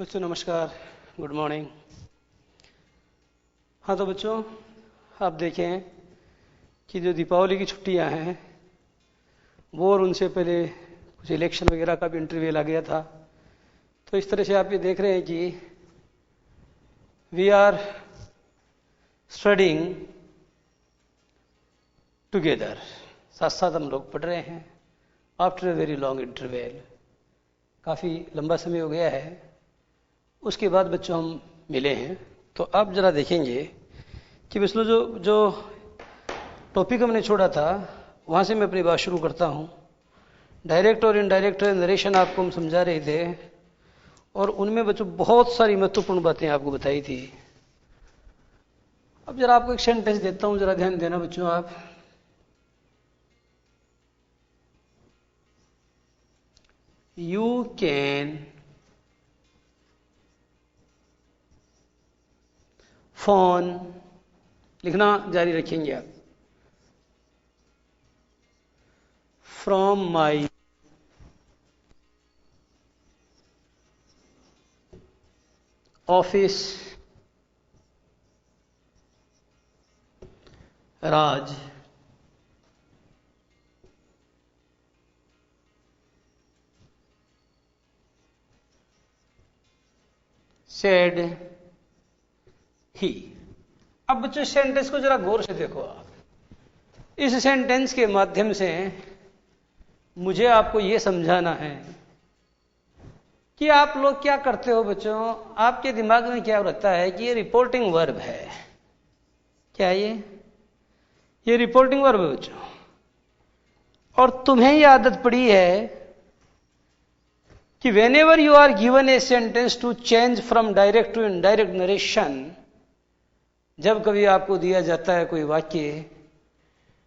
बच्चों नमस्कार, good morning. हाँ तो बच्चों, आप देखें कि जो दीपावली की छुट्टियां हैं वो और उनसे पहले कुछ इलेक्शन वगैरह का भी इंटरव्यू आ गया था। तो इस तरह से आप ये देख रहे हैं कि वी आर स्टडिंग टुगेदर, साथ साथ हम लोग पढ़ रहे हैं after a very long interval. काफ़ी लंबा समय हो गया है, उसके बाद बच्चों हम मिले हैं। तो आप ज़रा देखेंगे कि इसमें जो जो टॉपिक हमने छोड़ा था वहाँ से मैं अपनी बात शुरू करता हूँ। डायरेक्ट और इनडायरेक्ट नरेशन आपको हम समझा रहे थे और उनमें बच्चों बहुत सारी महत्वपूर्ण बातें आपको बताई थी। अब जरा आपको एक सेंटेंस देता हूँ, जरा ध्यान देना बच्चों आप। यू कैन फोन, लिखना जारी रखेंगे आप, from my office Raj said he. अब बच्चों सेंटेंस को जरा गौर से देखो आप। इस सेंटेंस के माध्यम से मुझे आपको यह समझाना है कि आप लोग क्या करते हो बच्चों। आपके दिमाग में क्या रहता है कि ये रिपोर्टिंग वर्ब है। क्या ये रिपोर्टिंग वर्ब है बच्चों, और तुम्हें यह आदत पड़ी है कि whenever you are given a sentence to change from direct to indirect narration, जब कभी आपको दिया जाता है कोई वाक्य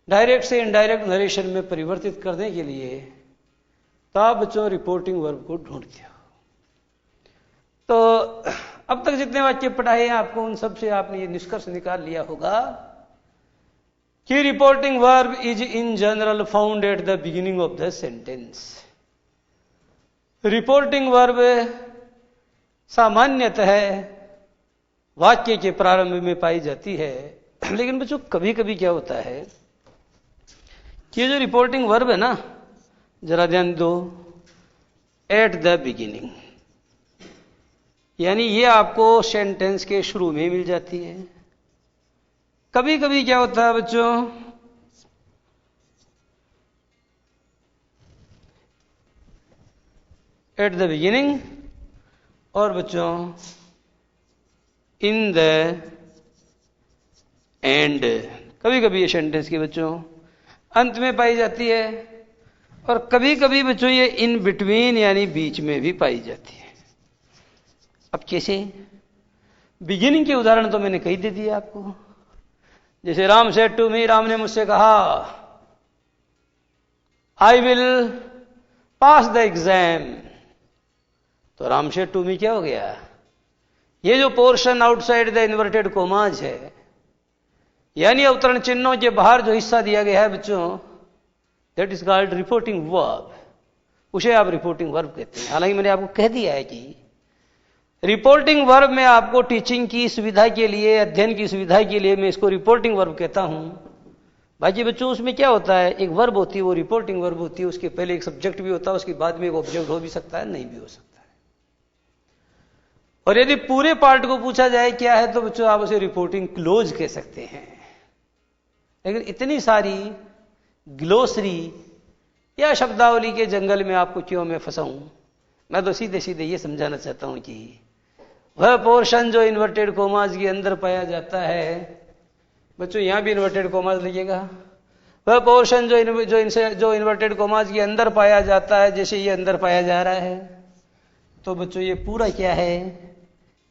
डायरेक्ट से इनडायरेक्ट नरेशन में परिवर्तित करने के लिए, तो आप बच्चों रिपोर्टिंग वर्ब को ढूंढते हो। तो अब तक जितने वाक्य पढ़ाए हैं आपको, उन सब से आपने ये निष्कर्ष निकाल लिया होगा कि reporting verb is in general found at the beginning of the sentence. Reporting verb सामान्यतः वाक्य के प्रारंभ में पाई जाती है, लेकिन बच्चों कभी कभी क्या होता है कि ये जो रिपोर्टिंग वर्ब है ना, जरा ध्यान दो, एट द बिगिनिंग, यानी ये आपको सेंटेंस के शुरू में मिल जाती है। कभी कभी क्या होता है बच्चों, एट द बिगिनिंग, और बच्चों इन द एंड। कभी कभी ये सेंटेंस के बच्चों अंत में पाई जाती है, और कभी कभी बच्चों ये इन बिटवीन यानी बीच में भी पाई जाती है। अब कैसे? बिगिनिंग के उदाहरण तो मैंने कही दे दिए आपको। जैसे Ram said to me, Ram ने मुझसे कहा I will pass the exam. तो राम सेड टू मी क्या हो गया? ये जो portion outside the inverted commas है, यानी अवतरण चिन्हों के बाहर जो हिस्सा दिया गया है बच्चों, that is called reporting verb. उसे आप रिपोर्टिंग वर्ब कहते हैं। हालांकि मैंने आपको कह दिया है कि रिपोर्टिंग वर्ब में आपको टीचिंग की सुविधा के लिए, अध्ययन की सुविधा के लिए मैं इसको रिपोर्टिंग वर्ब कहता हूं। बाकी बच्चों उसमें क्या होता है, एक वर्ब होती है, वो रिपोर्टिंग वर्ब होती है, उसके पहले एक सब्जेक्ट भी होता है, उसके बाद में एक ऑब्जेक्ट हो भी सकता है, नहीं भी हो सकता है। और यदि पूरे पार्ट को पूछा जाए क्या है, तो बच्चों आप उसे रिपोर्टिंग क्लोज कह सकते हैं। लेकिन इतनी सारी ग्लोसरी या शब्दावली के जंगल में आपको क्यों मैं फंसाऊं। मैं तो सीधे सीधे ये समझाना चाहता हूं कि वह पोर्शन जो इन्वर्टेड कोमाज के अंदर पाया जाता है, बच्चों यहां भी इन्वर्टेड कोमाज लिखिएगा, वह पोर्शन जो इन्वर्टेड कोमाज के अंदर पाया जाता है, जैसे ये अंदर पाया जा रहा है, तो बच्चों ये पूरा क्या है,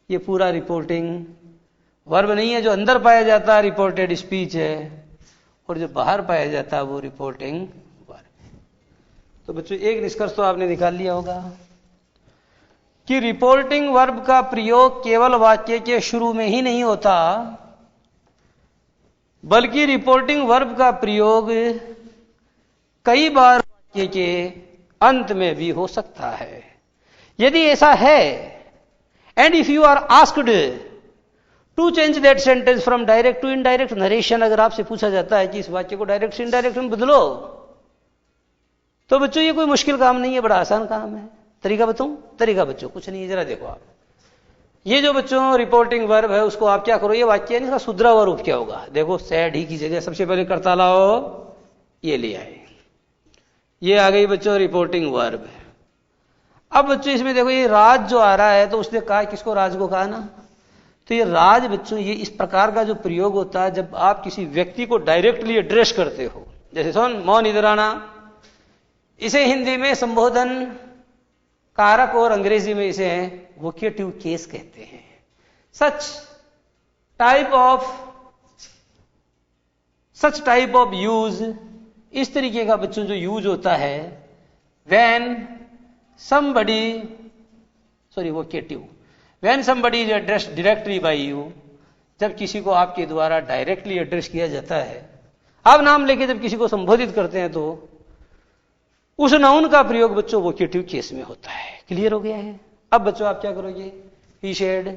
ये पूरा रिपोर्टिंग वर्ब नहीं है। जो अंदर पाया जाता है रिपोर्टेड स्पीच है, और जो बाहर पाया जाता है वो रिपोर्टिंग वर्ब। तो बच्चों एक निष्कर्ष तो आपने निकाल लिया होगा कि रिपोर्टिंग वर्ब का प्रयोग केवल वाक्य के शुरू में ही नहीं होता, बल्कि रिपोर्टिंग वर्ब का प्रयोग कई बार वाक्य के अंत में भी हो सकता है। यदि ऐसा है and if you are asked to change that sentence from direct to indirect narration, अगर आपसे पूछा जाता है कि इस वाक्य को डायरेक्ट से इनडायरेक्ट में बदलो, तो बच्चों ये कोई मुश्किल काम नहीं है, बड़ा आसान काम है। तरीका बताऊं? तरीका बच्चों कुछ नहीं है, जरा देखो आप। ये जो बच्चों रिपोर्टिंग वर्ब है उसको आप क्या करो, ये वाक्य है इसका सुधरा हुआ रूप क्या होगा? देखो सैड ही की जगह सबसे पहले कर्ता लाओ, ये ले आए, ये आ गई बच्चों रिपोर्टिंग वर्ब। अब बच्चों इसमें देखो ये राज जो आ रहा है, तो उसने कहा किसको? राज को कहा ना। तो ये राज बच्चों ये इस प्रकार का जो प्रयोग होता है जब आप किसी व्यक्ति को डायरेक्टली एड्रेस करते हो, जैसे सुन मौन इधर आना, इसे हिंदी में संबोधन कारक और अंग्रेजी में इसे वोकेटिव केस कहते हैं। सच टाइप ऑफ यूज, इस तरीके का बच्चों जो यूज होता है when somebody is addressed directly by you, जब किसी को आपके द्वारा डायरेक्टली एड्रेस किया जाता है, आप नाम लेके जब किसी को संबोधित करते हैं तो उस नाउन का प्रयोग बच्चों वोकेटिव केस में होता है। क्लियर हो गया है? अब बच्चों आप क्या करोगे? ही शेड,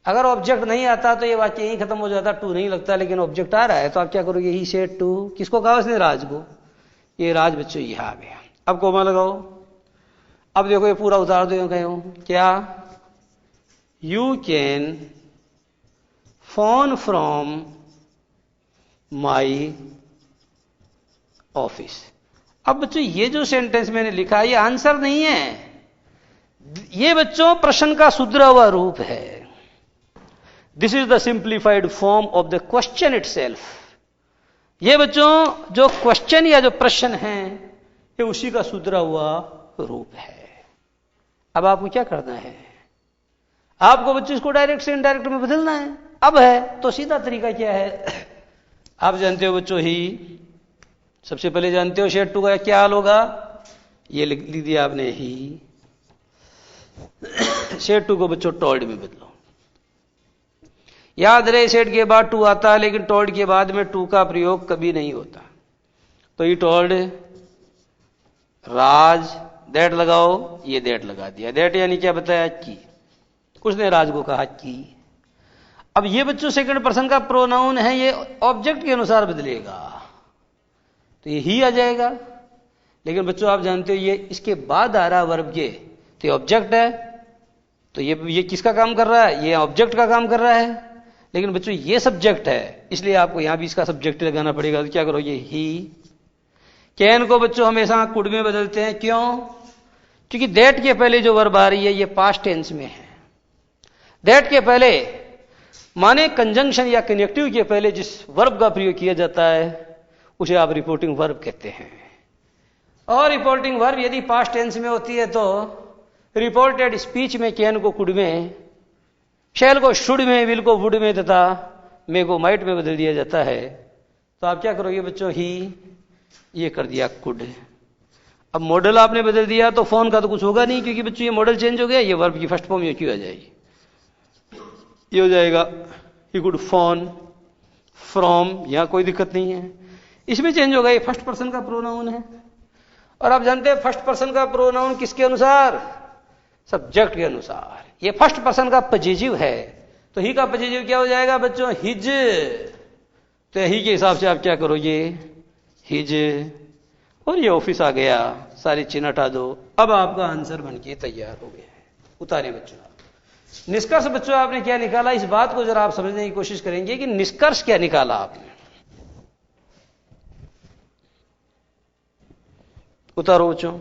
अगर ऑब्जेक्ट नहीं आता तो ये वाक्य यही खत्म हो जाता, टू नहीं लगता, लेकिन ऑब्जेक्ट आ रहा है तो आप क्या करोगे? ही शेड टू, किसको कहा उसने? राज को। ये राज बच्चों यहां आ गया। अब कोमा लगाओ। अब देखो ये पूरा उतार दो, कहो क्या? You can phone from my office. अब बच्चों ये जो सेंटेंस मैंने लिखा है ये आंसर नहीं है, ये बच्चों प्रश्न का सुधरा हुआ रूप है। This is the simplified form of the question itself. ये बच्चों जो क्वेश्चन या जो प्रश्न है ये उसी का सुधरा हुआ रूप है। अब आपको क्या करना है? आपको बच्चों इसको डायरेक्ट से इनडायरेक्ट में बदलना है। अब है तो सीधा तरीका क्या है? आप जानते हो बच्चों ही, सबसे पहले जानते हो शेड टू का क्या हाल होगा? ये लिख दिया आपने ही। शेड टू को बच्चों टोल्ड में बदलो। याद रहे शेड के बाद टू आता है, लेकिन टोल्ड के बाद में टू का प्रयोग कभी नहीं होता। तो ये टोल्ड, राज, दैट लगाओ, ये दैट लगा दिया। दैट यानी क्या बताया? की। उसने राज को कहा की। अब ये बच्चों सेकंड पर्सन का प्रोनाउन है, ये ऑब्जेक्ट के अनुसार बदलेगा तो ये ही आ जाएगा। लेकिन बच्चों आप जानते हो ये इसके बाद आ रहा वर्ब के, तो ये ऑब्जेक्ट है, तो ये किसका काम कर रहा है? ये ऑब्जेक्ट का काम कर रहा है। लेकिन बच्चों ये सब्जेक्ट है, इसलिए आपको यहां भी इसका सब्जेक्ट लगाना पड़ेगा। तो क्या करो? ये ही। कैन को बच्चों हमेशा कुड में बदलते हैं, क्यों? क्योंकि दैट के पहले जो वर्ब आ रही है ये पास्ट टेंस में है। दैट के पहले माने कंजंक्शन या कनेक्टिव के पहले जिस वर्ब का प्रयोग किया जाता है उसे आप रिपोर्टिंग वर्ब कहते हैं। और रिपोर्टिंग वर्ब यदि पास्ट टेंस में होती है तो रिपोर्टेड स्पीच में कैन को कुड में, शैल को शुड में, विल को वुड में तथा मे को माइट में बदल दिया जाता है। तो आप क्या करोगे बच्चों? ही, ये कर दिया कुड। अब मॉडल आपने बदल दिया तो फोन का तो कुछ होगा नहीं, क्योंकि बच्चों ये मॉडल चेंज हो गया, ये वर्ब की फर्स्ट फॉर्म ये क्यों आ जाएगी? ये हो जाएगा ही कुड फोन फ्रॉम, यहां कोई दिक्कत नहीं है, इसमें चेंज होगा, ये फर्स्ट पर्सन का प्रोनाउन है। और आप जानते हैं फर्स्ट पर्सन का प्रोनाउन किसके अनुसार? सब्जेक्ट के अनुसार। ये फर्स्ट पर्सन का पॉजिटिव है, तो ही का पॉजिटिव क्या हो जाएगा बच्चों? हिज। तो ही के हिसाब से आप क्या करोगे? हिज। और ये ऑफिस आ गया, सारी चिन्ह हटा दो। अब आपका आंसर बनके तैयार हो गया है। उतारे बच्चों। निष्कर्ष बच्चों आपने क्या निकाला? इस बात को जरा आप समझने की कोशिश करेंगे कि निष्कर्ष क्या निकाला आपने। उतारो बच्चों।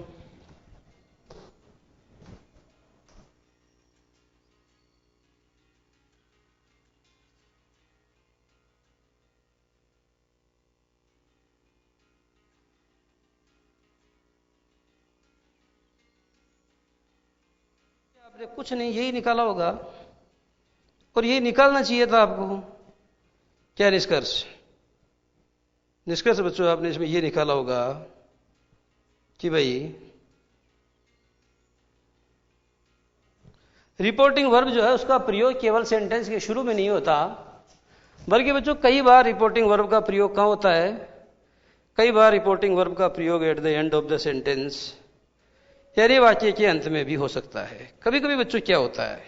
आपने कुछ नहीं, यही निकाला होगा और यही निकालना चाहिए था आपको। क्या निष्कर्ष? निष्कर्ष बच्चों आपने इसमें यह निकाला होगा कि भाई रिपोर्टिंग वर्ब जो है उसका प्रयोग केवल सेंटेंस के शुरू में नहीं होता, बल्कि बच्चों कई बार रिपोर्टिंग वर्ब का प्रयोग कहां होता है? कई बार रिपोर्टिंग वर्ब का प्रयोग at the end of the sentence, यानी वाक्य के अंत में भी हो सकता है। कभी कभी बच्चों क्या होता है,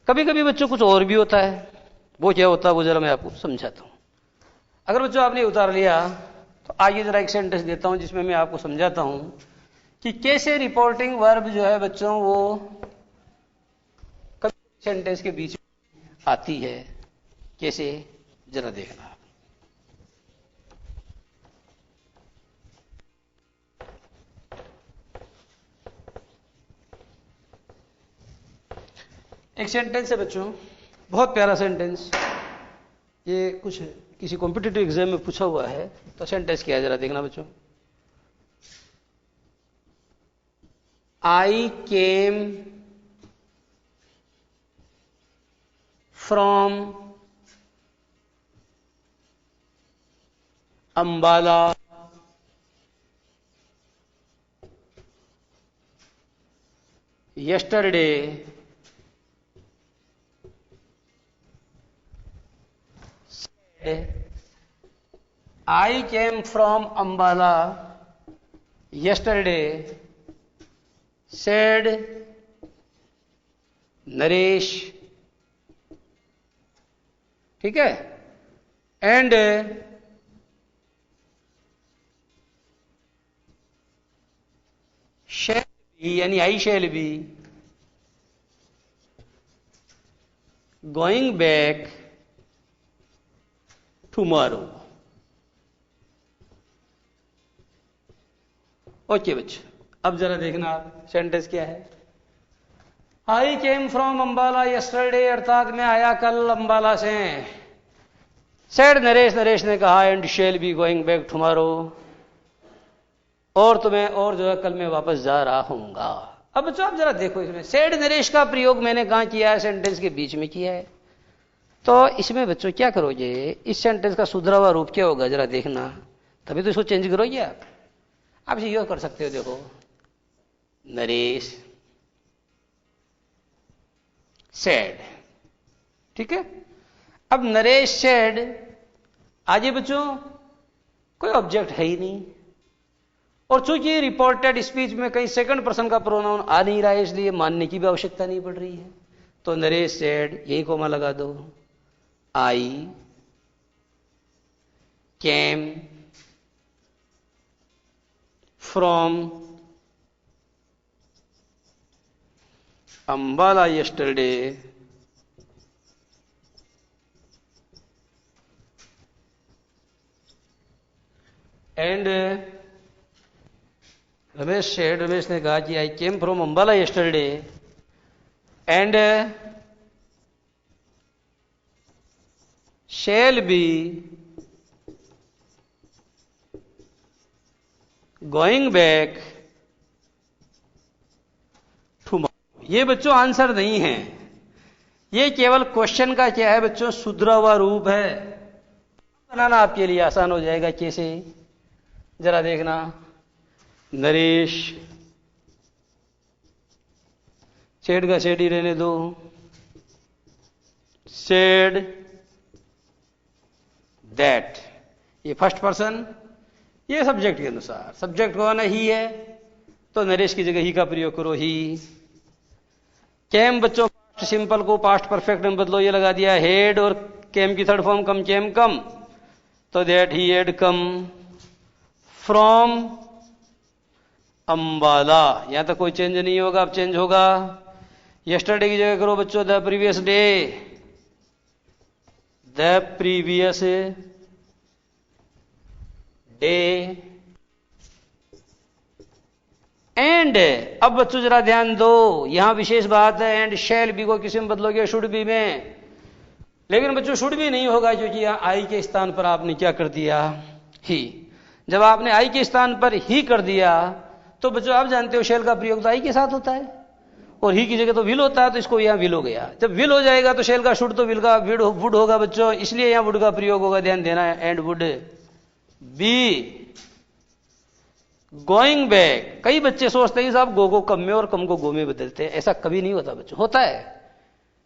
कभी कभी बच्चों कुछ और भी होता है। वो क्या होता है वो जरा मैं आपको समझाता हूं। अगर बच्चों आपने उतार लिया तो आइए जरा एक सेंटेंस देता हूं जिसमें मैं आपको समझाता हूं कि कैसे रिपोर्टिंग वर्ब जो है बच्चों वो कभी सेंटेंस के बीच में आती है। कैसे, जरा देखना। एक सेंटेंस है बच्चों, बहुत प्यारा सेंटेंस, ये कुछ किसी कॉम्पिटिटिव एग्जाम में पूछा हुआ है। तो सेंटेंस क्या है जरा देखना बच्चों। I came from Ambala yesterday I came from Ambala yesterday said Naresh. ठीक है, एंड शैल बी यानी I shall be going back tomorrow. Okay बच्चों, अब जरा देखना आप सेंटेंस क्या है। I came from Ambala yesterday, अर्थात मैं आया कल अंबाला से। सेड नरेश, नरेश ने कहा, and shall be going back tomorrow, और तुम्हें और जो है कल मैं वापस जा रहा हूंगा। अब बच्चों आप जरा देखो, इसमें सेड नरेश का प्रयोग मैंने कहां किया है, सेंटेंस के बीच में किया है। तो इसमें बच्चों क्या करोगे, इस सेंटेंस का सुधरा हुआ रूप क्या होगा जरा देखना, तभी तो इसको चेंज करोगे आप इसे यूज कर सकते हो। देखो, नरेश सेड, ठीक है। अब नरेश सेड, आगे बच्चों कोई ऑब्जेक्ट है ही नहीं, और चूंकि रिपोर्टेड स्पीच में कहीं सेकंड पर्सन का प्रोनाउन आ नहीं रहा है, इसलिए मानने की भी आवश्यकता नहीं पड़ रही है। तो नरेश सेड, यही कोमा लगा दो। I came from Ambala yesterday and Ramesh said, Ramesh ने कहा कि I came from Ambala yesterday and shall be going back tomorrow। ये बच्चों आंसर नहीं है, ये केवल क्वेश्चन का क्या है बच्चों, सुधरा हुआ रूप है। बनाना आपके लिए आसान हो जाएगा। कैसे, जरा देखना। नरेश, सेड का सेड ही रहने दो, सेड दैट, ये फर्स्ट पर्सन, ये सब्जेक्ट के अनुसार, सब्जेक्ट कौन है, ही है, तो नरेश की जगह ही का प्रयोग करो, ही। केम बच्चों पास्ट सिंपल को पास्ट परफेक्ट में बदलो, ये लगा दिया हेड, और केम की थर्ड फॉर्म कम, केम कम, तो that he head come from Ambala. यहां तक कोई चेंज नहीं होगा, अब चेंज होगा। यस्टरडे की जगह करो बच्चों the previous day, the previous day, and. अब बच्चों जरा ध्यान दो, यहां विशेष बात है, एंड शैल बी को किसी में बदलोगे, शुड बी में। लेकिन बच्चों शुड बी नहीं होगा, क्योंकि यहां आई के स्थान पर आपने क्या कर दिया, ही। जब आपने आई के स्थान पर ही कर दिया, तो बच्चों आप जानते हो शैल का प्रयोग तो आई के साथ होता है, और ही की जगह तो विल होता है, तो इसको यहां विल हो गया। जब विल हो जाएगा तो शैल का शुड तो विल का वुड होगा बच्चों, इसलिए यहां वुड का प्रयोग होगा, ध्यान देना है। And would be going back. कई बच्चे सोचते हैं साहब गो कम में और कम को गो में बदलते हैं, ऐसा कभी नहीं होता बच्चों, होता है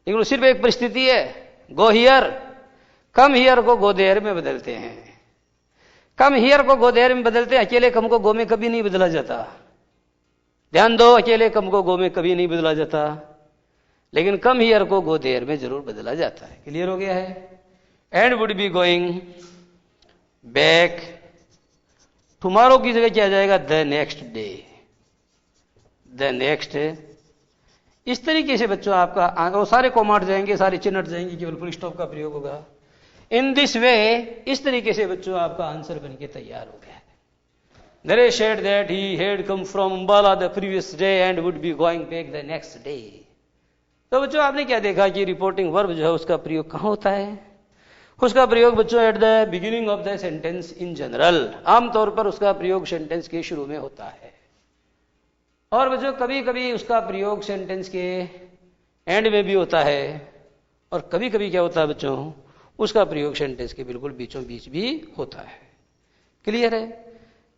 लेकिन सिर्फ एक परिस्थिति है, गो हियर, कम हियर को गो देयर में बदलते हैं। कम हियर को गो देयर में बदलते हैं, अकेले कम को गो में कभी नहीं बदला जाता। ध्यान दो, अकेले कम को गो में कभी नहीं बदला जाता। लेकिन कम हियर को गो देयर में जरूर बदला जाता है। क्लियर हो गया है? And would be going back, tomorrow की जगह क्या आ जाएगा? The next day, the next. इस तरीके से बच्चों आपका वो सारे कोमा हट जाएंगे, सारे चिन्ह हट जाएंगे, केवल फुल स्टॉप का प्रयोग होगा। इन दिस वे, इस तरीके से बच्चों आपका आंसर बनके तैयार हो गया है। Naresh said that he had come from Ambala the previous day and would be going back the next day. तो बच्चों आपने क्या देखा कि रिपोर्टिंग वर्ब जो है उसका प्रयोग कहां होता है? उसका प्रयोग बच्चों at the beginning of the sentence in general, आमतौर पर उसका प्रयोग सेंटेंस के शुरू में होता है। और बच्चों कभी कभी उसका प्रयोग सेंटेंस के एंड में भी होता है, और कभी कभी क्या होता है बच्चों, उसका प्रयोग सेंटेंस के बिल्कुल बीचों बीच भी होता है। क्लियर है?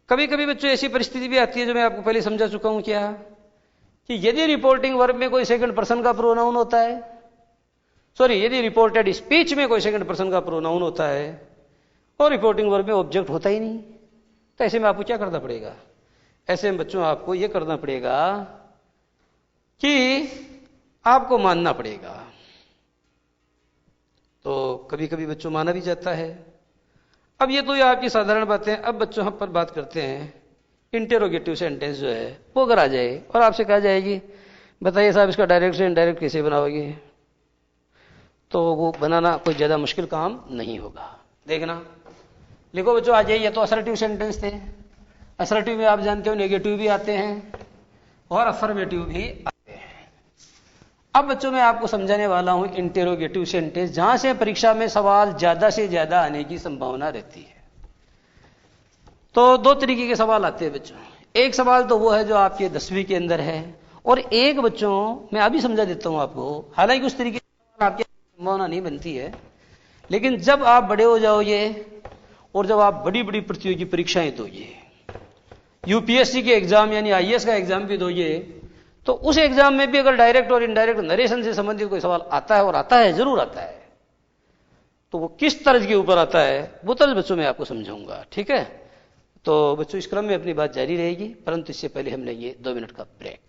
कभी कभी बच्चों ऐसी परिस्थिति भी आती है जो मैं आपको पहले समझा चुका हूं, क्या कि यदि रिपोर्टिंग वर्ब में कोई सेकंड पर्सन का प्रोनाउन होता है, सॉरी यदि रिपोर्टेड स्पीच में कोई सेकंड पर्सन का प्रोनाउन होता है और रिपोर्टिंग वर्ब में ऑब्जेक्ट होता ही नहीं, तो ऐसे में आपको क्या करना पड़ेगा? ऐसे में बच्चों आपको यह करना पड़ेगा कि आपको मानना पड़ेगा। तो कभी कभी बच्चों माना भी जाता है। अब ये तो ये आपकी साधारण बातें। अब बच्चों हम पर बात करते हैं इंटेरोगेटिव सेंटेंस जो है वो अगर आ जाए और आपसे कहा जाएगी बताइए साहब इसका डायरेक्ट से इनडायरेक्ट कैसे बनाओगे, तो वो बनाना कोई ज्यादा मुश्किल काम नहीं होगा। देखना, लिखो बच्चों, आ जाइए। तो असर्टिव सेंटेंस थे। असर्टिव में आप जानते हो नेगेटिव भी आते हैं और अफर्मेटिव भी आते हैं। अब बच्चों मैं आपको समझाने वाला हूं इंटेरोगेटिव सेंटेंस, जहां से परीक्षा में सवाल ज्यादा से ज्यादा आने की संभावना रहती है। तो दो तरीके के सवाल आते हैं बच्चों। एक सवाल तो वो है जो आपके 10वीं के अंदर है, और एक बच्चों मैं अभी समझा देता हूं आपको। हालांकि उस तरीके के सवाल आपकी संभावना नहीं बनती है, लेकिन जब आप बड़े हो जाओगे और जब आप बड़ी बड़ी प्रतियोगी परीक्षाएं दोगे, यूपीएससी के एग्जाम यानी आईएएस का एग्जाम भी दोगे, तो उस एग्जाम में भी अगर डायरेक्ट और इनडायरेक्ट नरेशन से संबंधित कोई सवाल आता है, और आता है जरूर आता है, तो वो किस तर्ज के ऊपर आता है वो तर्ज बच्चों मैं आपको समझाऊंगा। ठीक है? तो बच्चों इस क्रम में अपनी बात जारी रहेगी, परंतु इससे पहले हम लेंगे 2 मिनट का ब्रेक।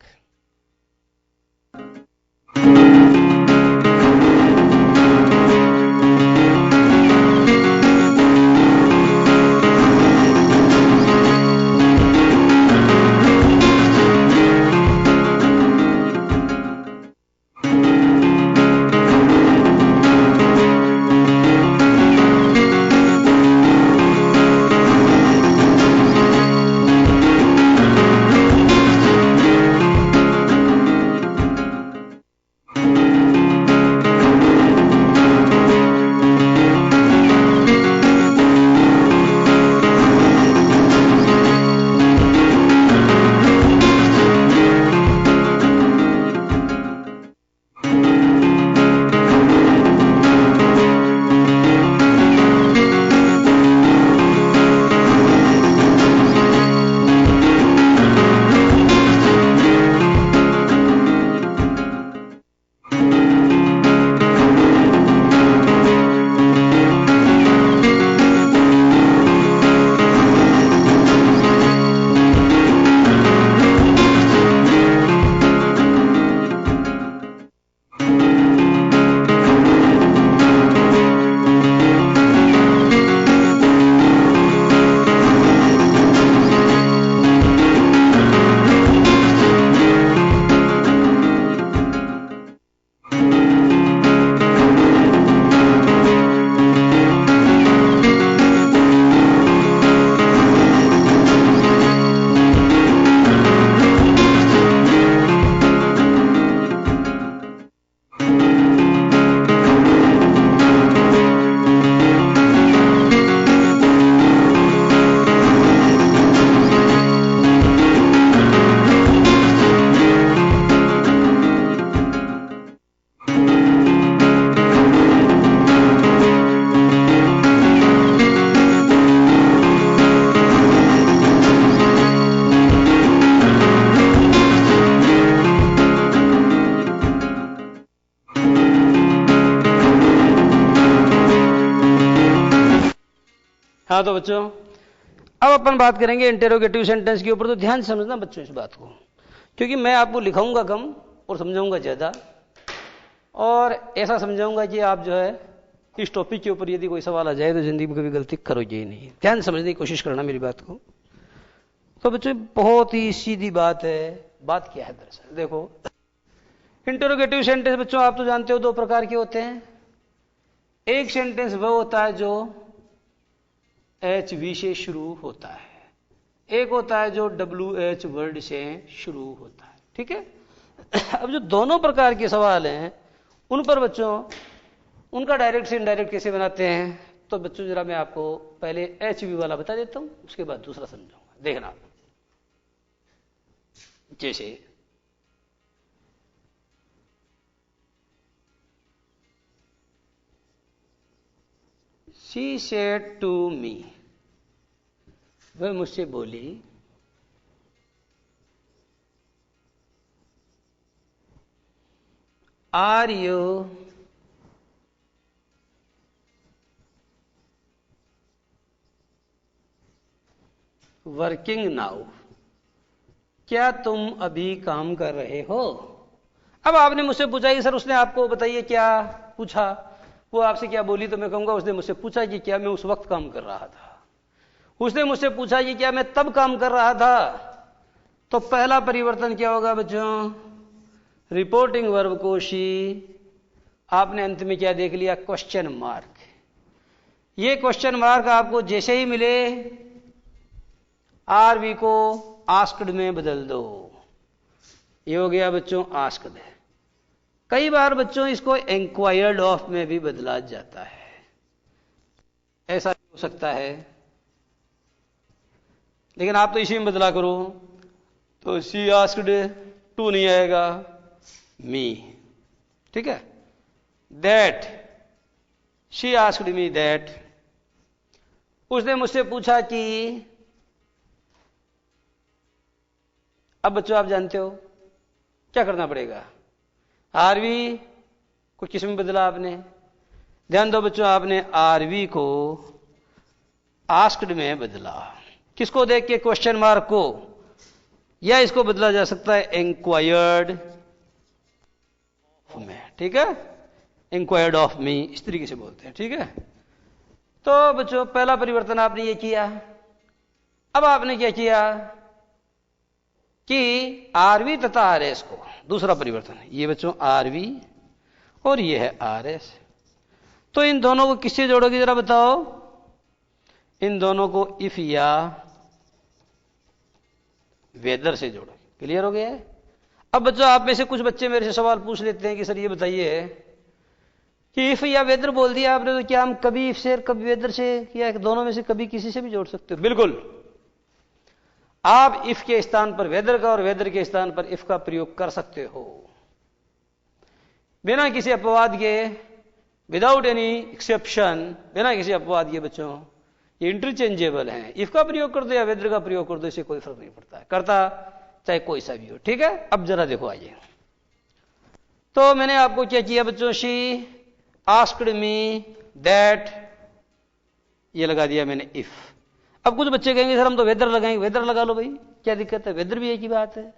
हाँ तो बच्चों अब अपन बात करेंगे इंटेरोगेटिव सेंटेंस के ऊपर। तो ध्यान से समझना बच्चों इस बात को, क्योंकि मैं आपको लिखाऊंगा कम और समझाऊंगा ज्यादा। और ऐसा समझाऊंगा कि आप जो है इस टॉपिक के ऊपर यदि कोई सवाल आ जाए तो जिंदगी में कभी गलती करोगे ही नहीं। ध्यान समझने की कोशिश करना मेरी बात को। तो बच्चों बहुत ही सीधी बात है। बात क्या है दरअसल, देखो इंटरोगेटिव सेंटेंस बच्चों आप तो जानते हो दो प्रकार के होते हैं। एक सेंटेंस वह होता है जो HV से शुरू होता है, एक होता है जो WH वर्ड से शुरू होता है। ठीक है। अब जो दोनों प्रकार के सवाल हैं उन पर बच्चों उनका डायरेक्ट से इनडायरेक्ट कैसे बनाते हैं, तो बच्चों जरा मैं आपको पहले HV वाला बता देता हूं, उसके बाद दूसरा समझाऊंगा। देखना, जैसे शी सेड टू मी, वह मुझसे बोली आर यू वर्किंग नाउ, क्या तुम अभी काम कर रहे हो। अब आपने मुझसे पूछा कि सर उसने आपको बताइए क्या पूछा, वो आपसे क्या बोली, तो मैं कहूंगा उसने मुझसे पूछा कि क्या मैं उस वक्त काम कर रहा था। उसने मुझसे पूछा कि क्या मैं तब काम कर रहा था, तो पहला परिवर्तन क्या होगा बच्चों, रिपोर्टिंग वर्ब को शी, आपने अंत में क्या देख लिया, क्वेश्चन मार्क। ये क्वेश्चन मार्क आपको जैसे ही मिले RV को आस्क्ड में बदल दो। ये हो गया बच्चों आस्क्ड। कई बार बच्चों इसको इंक्वायर्ड ऑफ में भी बदला जाता है, ऐसा हो सकता है, लेकिन आप तो इसी में बदला करो, तो शी आस्क्ड टू नहीं आएगा, मी। ठीक है। That, she asked me that, उसने मुझसे पूछा कि, अब बच्चों आप जानते हो क्या करना पड़ेगा, RV को किस में बदला आपने, ध्यान दो बच्चों, आपने RV को आस्क्ड में बदला। किसको देख के, क्वेश्चन मार्क को, या इसको बदला जा सकता है इंक्वायर्ड में। ठीक है, इंक्वायर्ड ऑफ मी, इस तरीके से बोलते हैं। ठीक है। तो बच्चों पहला परिवर्तन आपने ये किया। अब आपने क्या किया कि RV तथा RS को, दूसरा परिवर्तन है ये बच्चों, RV और ये है RS, तो इन दोनों को किससे जोड़ोगे जरा बताओ, इन दोनों को इफ या वेदर से जोड़ोगे। क्लियर हो गया है। अब बच्चों आप में से कुछ बच्चे मेरे से सवाल पूछ लेते हैं कि सर ये बताइए कि इफ या वेदर बोल दिया आपने, तो क्या हम कभी इफ से कभी वेदर से या दोनों में से कभी किसी से भी जोड़ सकते हो। बिल्कुल, आप इफ के स्थान पर वेदर का और वेदर के स्थान पर इफ का प्रयोग कर सकते हो, बिना किसी अपवाद के, विदाउट एनी एक्सेप्शन, बिना किसी अपवाद के बच्चों ये इंटरचेंजेबल हैं। इफ का प्रयोग कर दो या वेदर का प्रयोग कर दो, इससे कोई फर्क नहीं पड़ता है, करता चाहे कोई सा भी हो। ठीक है। अब जरा देखो, आइए, तो मैंने आपको क्या किया बच्चों, शी आस्क्ड मी दैट, ये लगा दिया मैंने इफ। अब कुछ बच्चे कहेंगे सर हम तो वेदर लगाएंगे, वेदर लगा लो भाई, क्या दिक्कत है, वेदर भी एक ही बात है।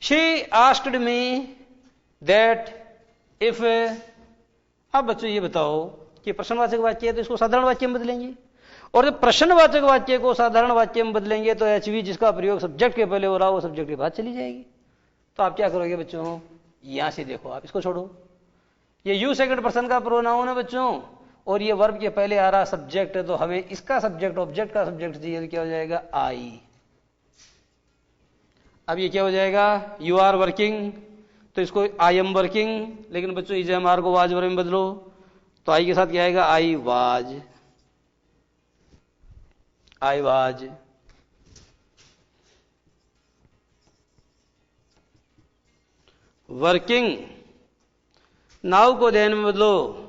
She asked me that if. अब बच्चों ये बताओ कि प्रश्नवाचक वाक्य है तो इसको साधारण वाक्य में बदलेंगे, और जब प्रश्नवाचक वाक्य को साधारण वाक्य में बदलेंगे तो HV जिसका प्रयोग सब्जेक्ट के पहले हो रहा हो वो सब्जेक्ट के बाद चली जाएगी। तो आप क्या करोगे बच्चों, यहां से देखो, आप इसको छोड़ो, ये यू सेकंड पर्सन का प्रोनाउन है बच्चों, और ये वर्ब के पहले आ रहा सब्जेक्ट है, तो हमें इसका सब्जेक्ट ऑब्जेक्ट का सब्जेक्ट चाहिए, तो क्या हो जाएगा, आई। अब ये क्या हो जाएगा, यू आर वर्किंग, तो इसको आई एम वर्किंग, लेकिन बच्चों इज एम आर को वाज वर्ब में बदलो, तो आई के साथ क्या आएगा, I was, I was. Working, now को देन में बदलो,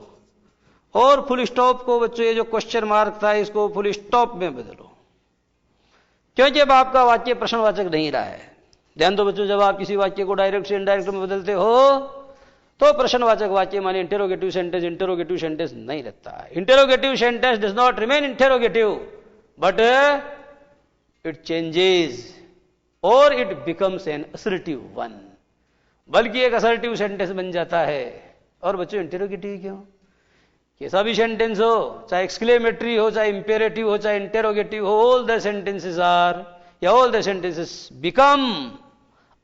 और फुल स्टॉप को बच्चों ये जो क्वेश्चन मार्क था इसको फुल स्टॉप में बदलो, क्योंकि अब आपका वाक्य प्रश्नवाचक नहीं रहा है। ध्यान दो बच्चों, जब आप किसी वाक्य को डायरेक्ट से इनडायरेक्ट में बदलते हो तो प्रश्नवाचक वाक्य माने इंटेरोगेटिव सेंटेंस नहीं रहता। Interrogative sentence does not remain interrogative but it changes और it becomes an assertive one. बल्कि एक असर्टिव सेंटेंस बन जाता है। और बच्चों इंटेरोगेटिव क्यों? कैसा भी सेंटेंस हो, चाहे एक्सक्लेमेटरी हो, चाहे इंपेरेटिव हो, चाहे इंटेरोगेटिव हो, ऑल द सेंटेंसेस आर या all the sentences become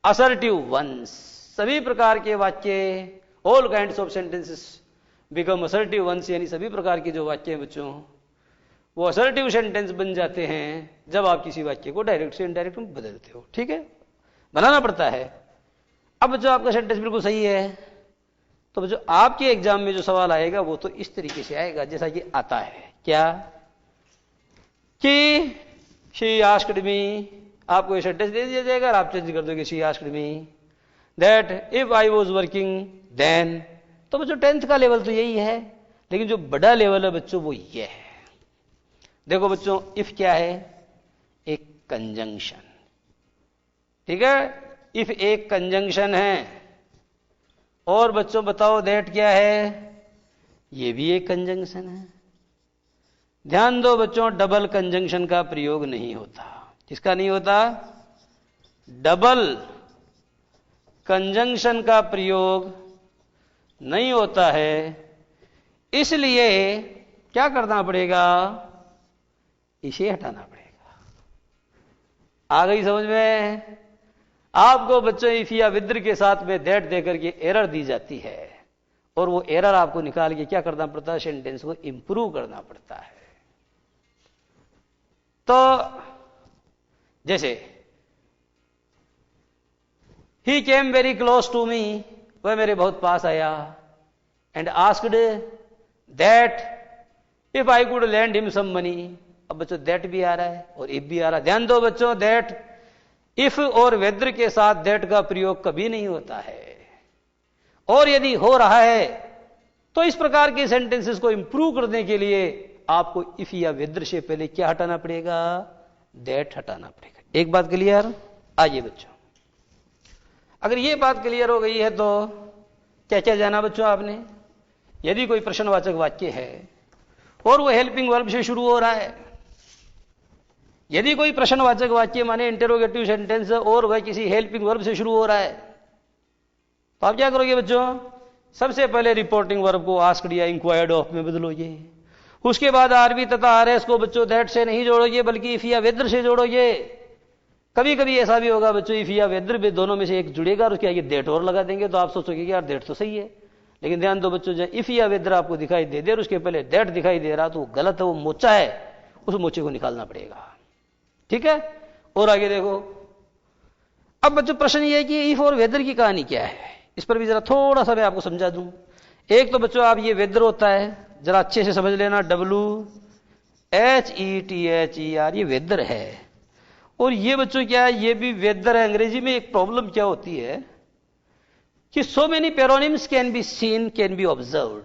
assertive ones. सभी प्रकार के वाक्य, all kinds of sentences become assertive ones, यानी सभी प्रकार के जो वाक्य हैं बच्चों वो असर्टिव सेंटेंस बन जाते हैं जब आप किसी वाक्य को डायरेक्ट से इनडायरेक्ट में बदलते हो। ठीक है, बनाना पड़ता है। अब बच्चों आपका सेंटेंस बिल्कुल सही है, तो बच्चों आपके एग्जाम में जो सवाल आएगा वो तो इस तरीके से आएगा जैसा कि आता है। क्या कि शी आस्क्ड मी, आपको ये सेंटेंस दे दिया जाएगा और आप चेंज कर दोगे she asked me that if I was working then. तो बच्चों 10th का लेवल तो यही है, लेकिन जो बड़ा लेवल है बच्चों वो ये है। देखो बच्चों, इफ क्या है? एक कंजंक्शन। ठीक है, इफ एक कंजंक्शन है। और बच्चों बताओ दैट क्या है? ये भी एक कंजंक्शन है। ध्यान दो बच्चों, डबल कंजंक्शन का प्रयोग नहीं होता। किसका नहीं होता? डबल कंजंक्शन का प्रयोग नहीं होता है। इसलिए क्या करना पड़ेगा? इसे हटाना पड़ेगा। आ गई समझ में? आपको बच्चों इफ या विद्र के साथ में दैट देकर के एरर दी जाती है और वो एरर आपको निकाल के क्या करना पड़ता है? सेंटेंस को इंप्रूव करना पड़ता है। तो जैसे ही came very close to me, वह मेरे बहुत पास आया, and asked that if I could lend him some money. अब बच्चों दैट भी आ रहा है और इफ भी आ रहा है। ध्यान दो बच्चों, दैट, इफ और वेदर के साथ दैट का प्रयोग कभी नहीं होता है, और यदि हो रहा है तो इस प्रकार के सेंटेंसेस को इंप्रूव करने के लिए आपको इफ या वेदर से पहले क्या हटाना पड़ेगा? दैट हटाना पड़ेगा। एक बात क्लियर? आइए बच्चों, अगर ये बात क्लियर हो गई है तो क्या क्या जाना बच्चों आपने? यदि कोई प्रश्नवाचक वाक्य है और वो हेल्पिंग वर्ब से शुरू हो रहा है, यदि कोई प्रश्नवाचक वाक्य माने इंटेरोगेटिव सेंटेंस और वह किसी हेल्पिंग वर्ब से शुरू हो रहा है, तो आप क्या करोगे बच्चों? सबसे पहले रिपोर्टिंग वर्ब को आस्क्ड या इंक्वायर्ड ऑफ में बदलोगे। उसके बाद आरबी तथा आरएस को बच्चों दैट से नहीं जोड़ोगे बल्कि इफ या वेदर से जोड़ोगे। कभी कभी ऐसा भी होगा बच्चों, इफ या वेदर भी दोनों में से एक जुड़ेगा और उसके आगे दैट और लगा देंगे, तो आप सोचोगे कि यार दैट तो सही है। लेकिन ध्यान दो बच्चों, जब इफ या वेदर आपको दिखाई दे दे और उसके पहले दैट दिखाई दे रहा तो गलत है, वो मोचा है, उस मोचे को निकालना पड़ेगा। ठीक है, और आगे देखो। अब बच्चों प्रश्न ये है कि इफ और वेदर की कहानी क्या है, इस पर भी जरा थोड़ा सा मैं आपको समझा दूं। एक तो बच्चों आप ये वेदर होता है, जरा अच्छे से समझ लेना, WHETHER, ये वेदर है। और ये बच्चों क्या है? ये भी वेदर है। अंग्रेजी में एक प्रॉब्लम क्या होती है कि so many paronyms can be seen, can be observed.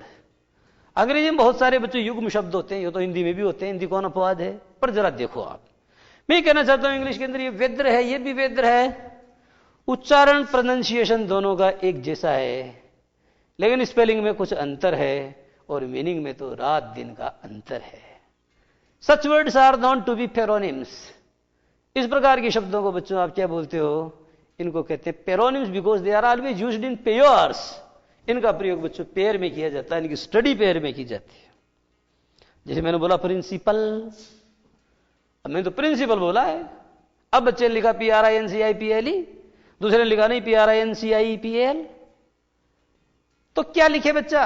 अंग्रेजी में बहुत सारे बच्चों युग्म शब्द होते हैं, ये तो हिंदी में भी होते हैं, हिंदी कौन अपवाद है। पर जरा देखो आप, मैं कहना चाहता हूं इंग्लिश के अंदर ये वेदर है, ये भी वेदर है। उच्चारण, प्रोनाउंसिएशन दोनों का एक जैसा है, लेकिन स्पेलिंग में कुछ अंतर है और मीनिंग में तो रात दिन का अंतर है। Such words are known to be paronyms. इस प्रकार के शब्दों को बच्चों आप क्या बोलते हो? इनको कहते हैं paronyms because they are always used in pairs. इनका प्रयोग बच्चों पेयर में किया जाता है, इनकी स्टडी पेयर में की जाती है। जैसे मैंने बोला प्रिंसिपल, अब मैंने तो प्रिंसिपल बोला है, अब बच्चे ने लिखा PRINCIPLE, दूसरे ने लिखा नहीं PRINCIPL, तो क्या लिखे बच्चा?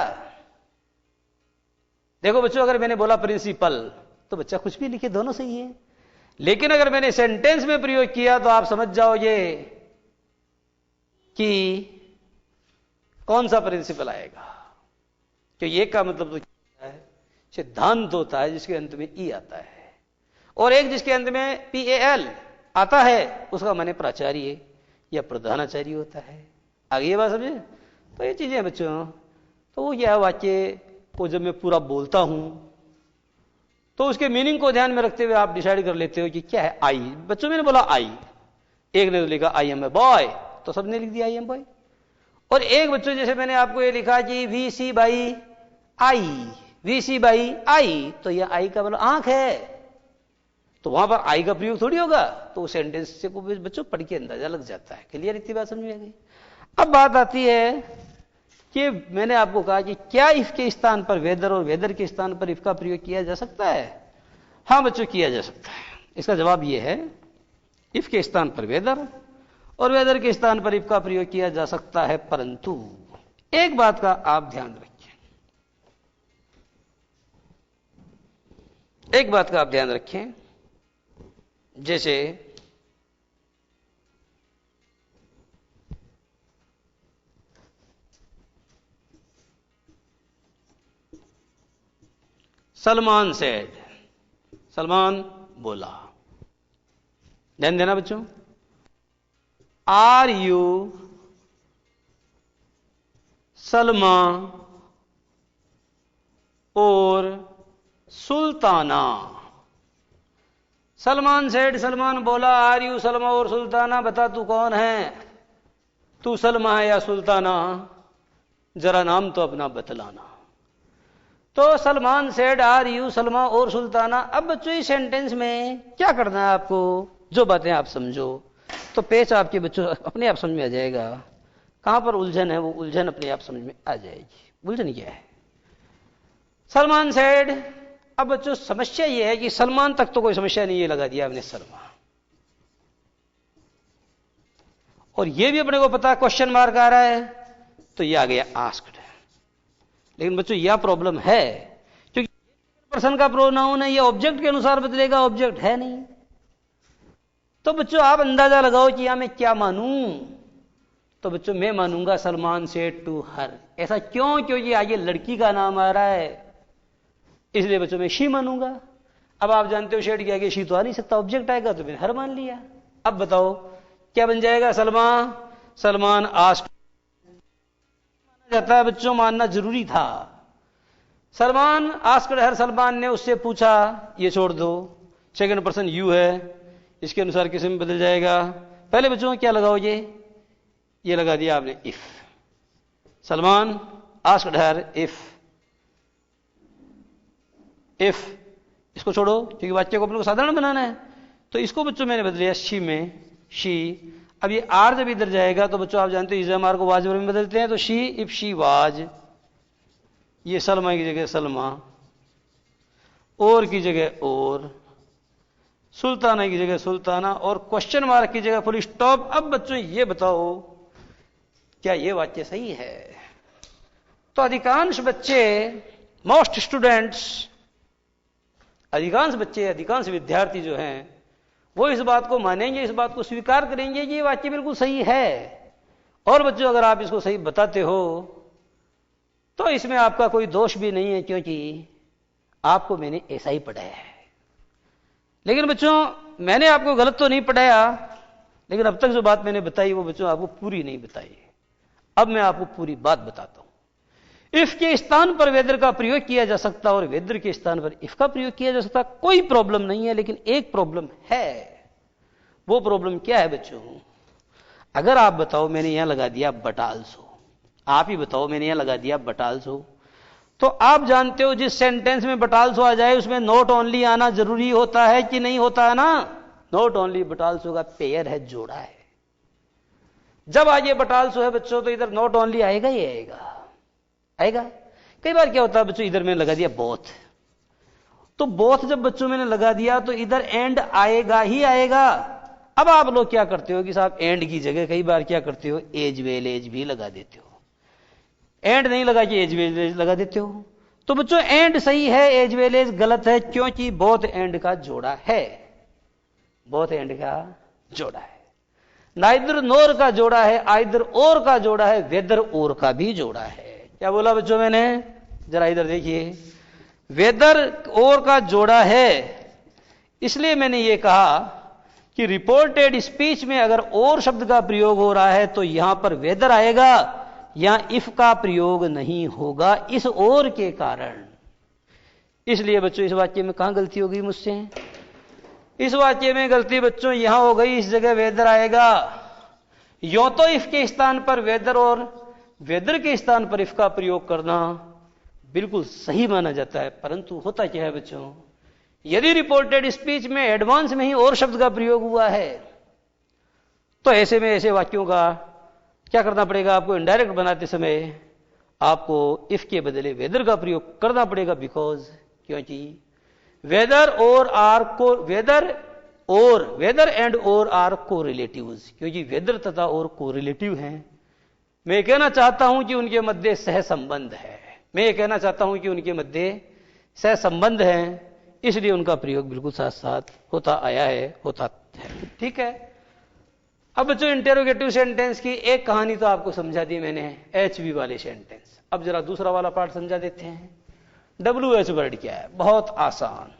देखो बच्चों, अगर मैंने बोला प्रिंसिपल तो बच्चा कुछ भी लिखे, दोनों सही है। लेकिन अगर मैंने सेंटेंस में प्रयोग किया तो आप समझ जाओगे कि कौन सा प्रिंसिपल आएगा। तो ये का मतलब तो क्या है? सिद्धांत होता है जिसके अंत में ई आता है, और एक जिसके अंत में PAL आता है उसका माने प्राचार्य या प्रधानाचार्य होता है। आगे ये बात समझे? तो ये चीजें बच्चों, तो वो क्या वाक्य को जब मैं पूरा बोलता हूं तो उसके मीनिंग को ध्यान में रखते हुए आप डिसाइड कर लेते हो कि क्या है। आई, बच्चों मैंने बोला आई, एक ने तो लिखा आई एम ए बॉय, तो सबने लिख दिया आई एम बॉय। और एक बच्चों जैसे मैंने आपको ये लिखा कि VC by I, VC by I, तो यह आई का मतलब आंख है, तो वहां पर आई का प्रयोग थोड़ी होगा। तो सेंटेंस से को बच्चों पढ़ के अंदाजा लग जाता है। क्लियर? इतनी बात समझ में आ गई। अब बात आती है कि मैंने आपको कहा कि क्या इफ के स्थान पर वेदर और वेदर के स्थान पर इफ का प्रयोग किया जा सकता है? हां बच्चों, किया जा सकता है। इसका जवाब यह है, इफ के स्थान पर वेदर और वेदर के स्थान पर इफ का प्रयोग किया जा सकता है, परंतु एक बात का आप ध्यान रखिए, एक बात का आप ध्यान रखें, जैसे सलमान सेड, सलमान बोला। ध्यान देना बच्चों, आर यू सलमा और सुल्ताना। सलमान सेड, सलमान बोला, आर यू सलमा और सुल्ताना, बता तू कौन है, तू सलमा है या सुल्ताना, जरा नाम तो अपना बतलाना। तो Salman said are you Salma और सुल्ताना। अब बच्चों इस सेंटेंस में क्या करना है आपको, जो बातें आप समझो तो पेच आपके बच्चों अपने आप समझ में आ जाएगा। कहां पर उलझन है, वो उलझन अपने आप समझ में आ जाएगी। उलझन क्या है? सलमान सेड। अब बच्चों समस्या ये है कि सलमान तक तो कोई समस्या नहीं है, लगा दिया आपने सलमान, और ये भी अपने को पता क्वेश्चन मार्क आ रहा है, तो ये आ गया आस्क्ड। लेकिन बच्चों यह प्रॉब्लम है क्योंकि पर्सन का प्रोनाउन है, यह ऑब्जेक्ट के अनुसार बदलेगा, ऑब्जेक्ट है नहीं। तो बच्चों आप अंदाजा लगाओ कि यहां मैं क्या मानूं। तो बच्चों मैं मानूंगा सलमान सेड टू हर। ऐसा क्यों? क्योंकि आगे लड़की का नाम आ रहा है, इसलिए बच्चों मैं शी मानूंगा। अब आप जानते हो शेड के आगे शी तो आ नहीं सकता, ऑब्जेक्ट आएगा, तो मैंने हर मान लिया। अब बताओ क्या बन जाएगा? सलमान आस्क्ड जाता है बच्चों, मानना जरूरी था। सलमान आस्क्ड हर, सलमान ने उससे पूछा, ये छोड़ दो, सेकंड पर्सन यू है, इसके अनुसार किसी में बदल जाएगा। पहले बच्चों क्या लगाओगे? ये लगा दिया आपने if. Salman asked her if, इसको छोड़ो क्योंकि वाक्य को अपने को साधारण बनाना है, तो इसको बच्चों मैंने बदल दिया शी में, शी। अब ये आर जब इधर जाएगा तो बच्चों आप जानते हो इज़म आर को वाज में बदलते हैं, तो शी इफ शी वाज, ये सलमा की जगह सलमा, और की जगह और, सुल्ताना की जगह सुल्ताना, और क्वेश्चन मार्क की जगह फुल स्टॉप। अब बच्चों ये बताओ क्या ये वाक्य सही है? तो अधिकांश बच्चे, मोस्ट स्टूडेंट्स, अधिकांश बच्चे, अधिकांश विद्यार्थी जो हैं वो इस बात को मानेंगे, इस बात को स्वीकार करेंगे कि ये वाक्य बिल्कुल सही है। और बच्चों अगर आप इसको सही बताते हो तो इसमें आपका कोई दोष भी नहीं है, क्योंकि आपको मैंने ऐसा ही पढ़ाया है। लेकिन बच्चों मैंने आपको गलत तो नहीं पढ़ाया, लेकिन अब तक जो बात मैंने बताई वो बच्चों आपको पूरी नहीं बताई। अब मैं आपको पूरी बात बताता हूं। इफ के स्थान पर वेदर का प्रयोग किया जा सकता और वेदर के स्थान पर इफ का प्रयोग किया जा सकता, कोई प्रॉब्लम नहीं है। लेकिन एक प्रॉब्लम है। वो प्रॉब्लम क्या है बच्चों? अगर आप बताओ मैंने यहां लगा दिया बट आल्सो, आप ही बताओ मैंने यहां लगा दिया बट आल्सो, तो आप जानते हो जिस सेंटेंस में बट आल्सो आ जाए उसमें नॉट ओनली आना जरूरी होता है कि नहीं होता है ना? नॉट ओनली बट आल्सो का पेयर है, जोड़ा है। जब आगे बट आल्सो है बच्चों तो इधर नॉट ओनली आएगा ही आएगा। कई बार क्या होता है बच्चों, इधर मैंने लगा दिया बोथ, तो बोथ जब बच्चों मैंने लगा दिया तो इधर एंड आएगा ही आएगा। अब आप लोग क्या करते हो कि साहब एंड की जगह कई बार क्या करते हो, एज वेल एज भी लगा देते हो। एंड नहीं लगा कि एज वेल एज लगा देते हो। तो बच्चों एंड सही है, एज वेल एज गलत है, क्योंकि बोथ एंड का जोड़ा है, बोथ एंड का जोड़ा है। नाइदर नोर का जोड़ा है, आइदर और का जोड़ा है, वेदर और का भी जोड़ा है। क्या बोला बच्चों मैंने? जरा इधर देखिए, वेदर और का जोड़ा है। इसलिए मैंने ये कहा कि रिपोर्टेड स्पीच में अगर और शब्द का प्रयोग हो रहा है तो यहां पर वेदर आएगा, यहां इफ का प्रयोग नहीं होगा, इस और के कारण। इसलिए बच्चों इस वाक्य में कहां गलती हो गई मुझसे? इस वाक्य में गलती बच्चों यहां हो गई, इस जगह वेदर आएगा। यो तो इफ के स्थान पर वेदर और वेदर के स्थान पर इफ का प्रयोग करना बिल्कुल सही माना जाता है, परंतु होता क्या है बच्चों, यदि रिपोर्टेड स्पीच में एडवांस में ही और शब्द का प्रयोग हुआ है तो ऐसे में ऐसे वाक्यों का क्या करना पड़ेगा आपको? इनडायरेक्ट बनाते समय आपको इफ के बदले वेदर का प्रयोग करना पड़ेगा, बिकॉज क्योंकि वेदर एंड और आर कोरिलेटिव्स, क्योंकि वेदर तथा और कोरिलेटिव हैं। मैं कहना चाहता हूं कि उनके मध्य सहसंबंध है, मैं कहना चाहता हूं कि उनके मध्य सहसंबंध है, इसलिए उनका प्रयोग बिल्कुल साथ साथ होता आया है, होता है। ठीक है। अब बच्चों इंटेरोगेटिव सेंटेंस की एक कहानी तो आपको समझा दी मैंने, HV वाले सेंटेंस। अब जरा दूसरा वाला पार्ट समझा देते हैं। WH वर्ड क्या है? बहुत आसान।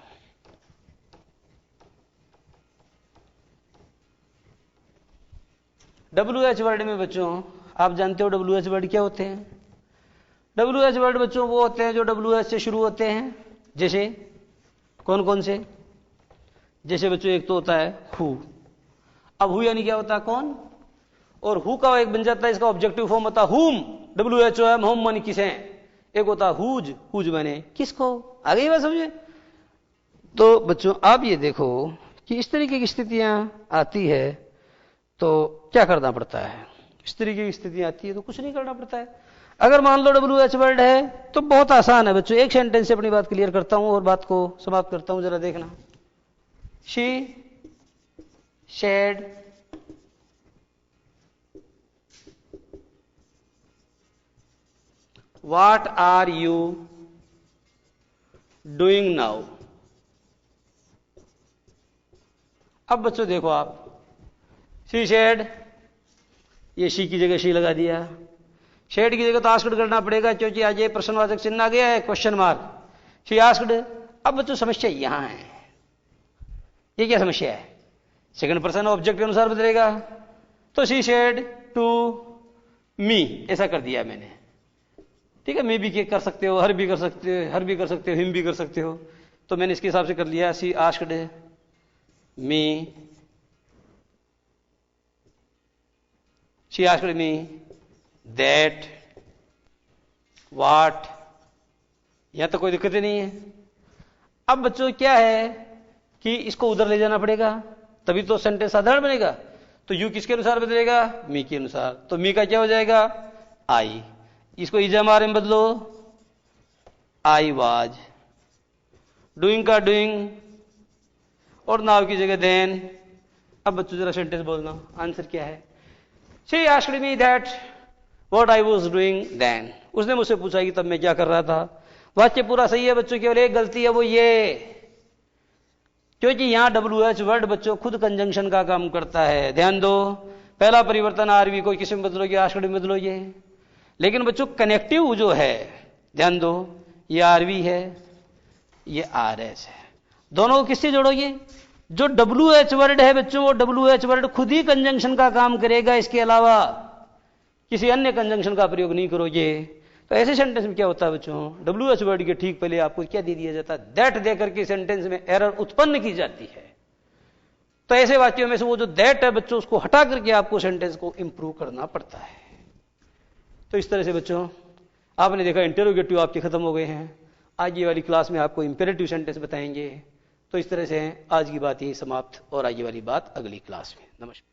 WH वर्ड में बच्चों आप जानते हो WH वर्ड क्या होते हैं? WH वर्ड बच्चों वो होते हैं जो WH से शुरू होते हैं। जैसे कौन कौन से? जैसे बच्चों एक तो होता है हु। अब हु यानी क्या होता है? कौन। और हु का एक बन जाता है, इसका ऑब्जेक्टिव फॉर्म होता है हुम। WHOM, होम माने किसे। एक होता है हुज, हुज माने किसको। आ गई बात समझे? तो बच्चों आप ये देखो कि इस तरीके की स्थितियां आती है तो क्या करना पड़ता है। इस तरीके की स्थितियां आती है तो कुछ नहीं करना पड़ता है। अगर मान लो WH वर्ड है तो बहुत आसान है बच्चों। एक सेंटेंस से अपनी बात क्लियर करता हूं और बात को समाप्त करता हूं, जरा देखना। She said what are you doing now. अब बच्चों देखो आप, शी शेड, ये शी की जगह शी लगा दिया। शेड की जगह तो आस्क्ड करना पड़ेगा क्योंकि आज ये प्रश्नवाचक चिन्ह आ गया है, क्वेश्चन मार्क। She asked. अब बच्चों समस्या यहां है, ये क्या समस्या है? सेकंड पर्सन ऑब्जेक्ट के अनुसार बदलेगा। तो शी शेड टू मी, ऐसा कर दिया मैंने। ठीक है, मी भी कर सकते हो, हर भी कर सकते हो, हर भी कर सकते हो, हिम भी कर सकते हो। तो मैंने इसके हिसाब से कर लिया। She asked me, she asked me that what. यहां तो कोई दिक्कत ही नहीं है। अब बच्चों क्या है कि इसको उधर ले जाना पड़ेगा, तभी तो सेंटेंस साधारण बनेगा। तो यू किसके अनुसार बदलेगा? मी के अनुसार। तो मी का क्या हो जाएगा? आई। इसको इजामार में बदलो, आई वाज। डूइंग का डूइंग और नाउ की जगह देन। अब बच्चों जरा सेंटेंस बोलना, आंसर क्या है? She asked me that what I was doing then. उसने मुझसे पूछा कि तब मैं क्या कर रहा था। वाक्य पूरा सही है बच्चों, केवल एक गलती है, वो ये क्योंकि यहां WH वर्ड बच्चों खुद कंजंक्शन का काम करता है। ध्यान दो, पहला परिवर्तन आरवी को किस में बदलोगे? आस्क्ड में बदलोगे। लेकिन बच्चों कनेक्टिव जो है, ध्यान दो, ये आरवी है, ये RS है। दोनों को किससे जोड़ोगे? जो WH वर्ड है बच्चों, वो WH वर्ड खुद ही कंजंक्शन का काम करेगा, इसके अलावा किसी अन्य कंजंक्शन का प्रयोग नहीं करोगे। तो ऐसे सेंटेंस में क्या होता है बच्चों? WH वर्ड के ठीक पहले आपको क्या दे दिया जाता है? दैट देकर के सेंटेंस में एरर उत्पन्न की जाती है। तो ऐसे वाक्यों में से वो जो दैट है बच्चों, उसको हटा करके आपको सेंटेंस को इंप्रूव करना पड़ता है। तो इस तरह से बच्चों आपने देखा इंटेरोगेटिव आपके खत्म हो गए हैं। आगे वाली क्लास में आपको इंपेरेटिव सेंटेंस बताएंगे। तो इस तरह से आज की बात यही समाप्त, और आगे वाली बात अगली क्लास में। नमस्कार।